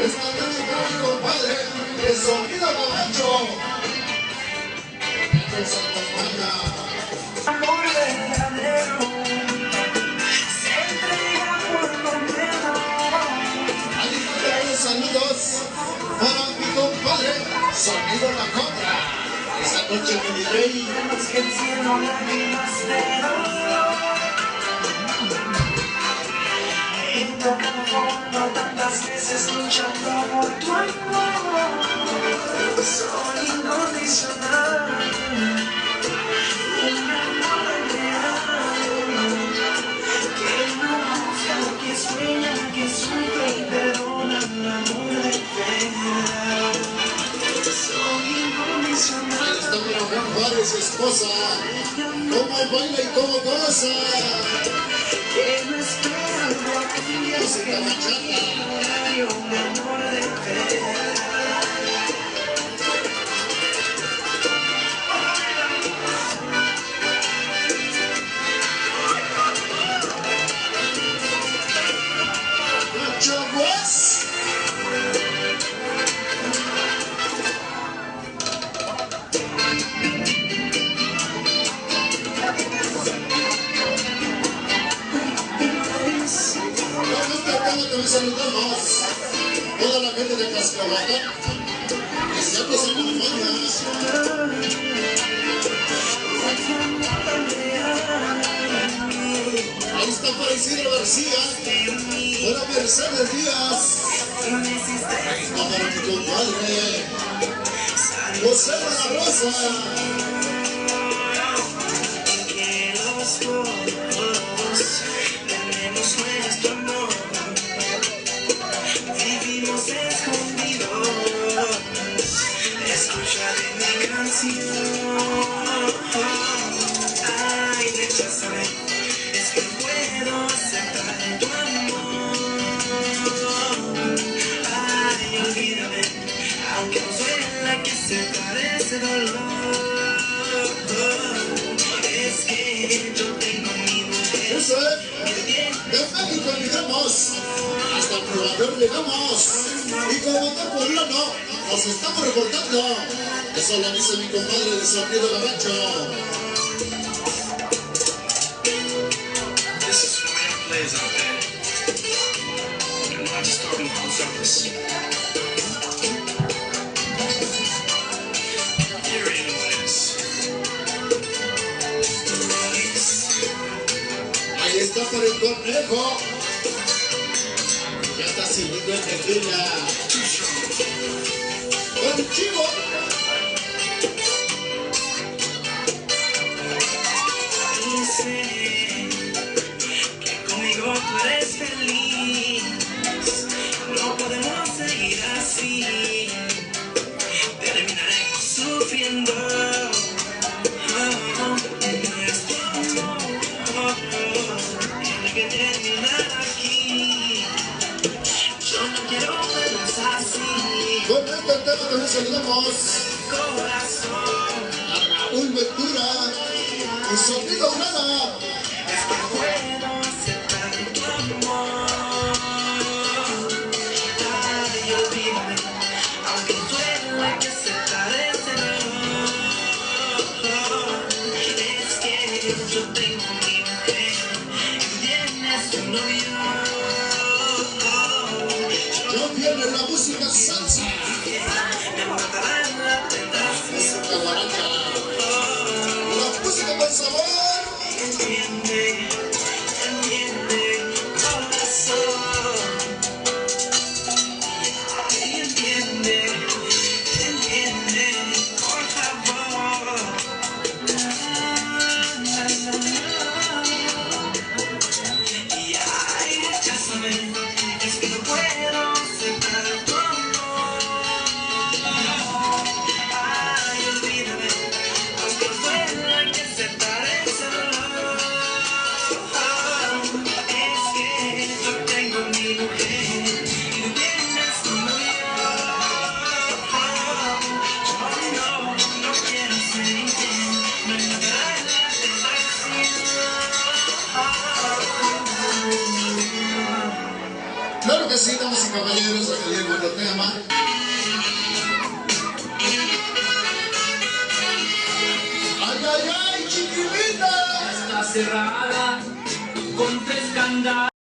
Esta noche para mi compadre, el sonido gabacho. Nos acompaña. Amor verdadero se entrega por completo. Ahí están los saludos para mi compadre, Sonido La Contra. Esta noche mi rey. Tenemos que el cielo lágrimas de dolor. He tocado fondo tantas veces luchando por tu amor. Soy incondicional. Un amor real que no busca, que sueña, que sufre y perdona el amor de verdad. Soy incondicional. Ahí está mi compadre y su esposa. Cómo baila y cómo goza. Que no espera algo a cambio, Música bachata. un amor de verdad. Chaguas. También saludamos toda la gente de Cascahuata que siempre se acompaña. Ahí está para Isidro García, para Mercedes Díaz, ahí está para mi compadre José de la Rosa. Que los dos tenemos nuestro amor, vivimos escondidos. Escucharé mi canción. Ay, recházame, es que no puedo aceptar tu amor. Ay, olvídame, aunque no duela que aceptar ese dolor. Es que yo tengo mi mujer. Eso es, de México llegamos, hasta Nueva York llegamos, y como no poblano, nos estamos reportando. Eso lo dice mi compadre de Sonido Gabacho. This is for my players out there. I'm not just talking about the surface. You already know what it is. Ahí está para el conejo. Ya está sirviendo el tequila. Too strong. Con el chivo. Y sé que conmigo tú eres feliz. No podemos seguir así. Terminaremos sufriendo. Nuestro amor tiene que terminar aquí. Yo no quiero vernos así. Con este tema también saludamos Corazón, a Raúl Ventura y Sonido Grana. es que no puedo aceptar tu amor. Ay, olvídame, aunque duela que aceptar ese dolor. Es que yo tengo mi mujer y tú tienes tu novio. Ya viene la música salsa, Me matará en la tentación. música guaracha, la música con sabor. Entiende, entiende, corazón. Ay, entiende, entiende, por favor. Y ay, recházame, es que no puedo aceptar tu amor. Ay, olvídame, aunque duela que aceptar ese dolor. Es que yo tengo mi mujer y tú tienes tu novio. Yo no quiero ser infiel, me matará la tentación. Claro que sí, damas y caballeros, aquí el buen tema. ¡Ay, ay, ay, chiquitita! Está cerrada con 3 candados.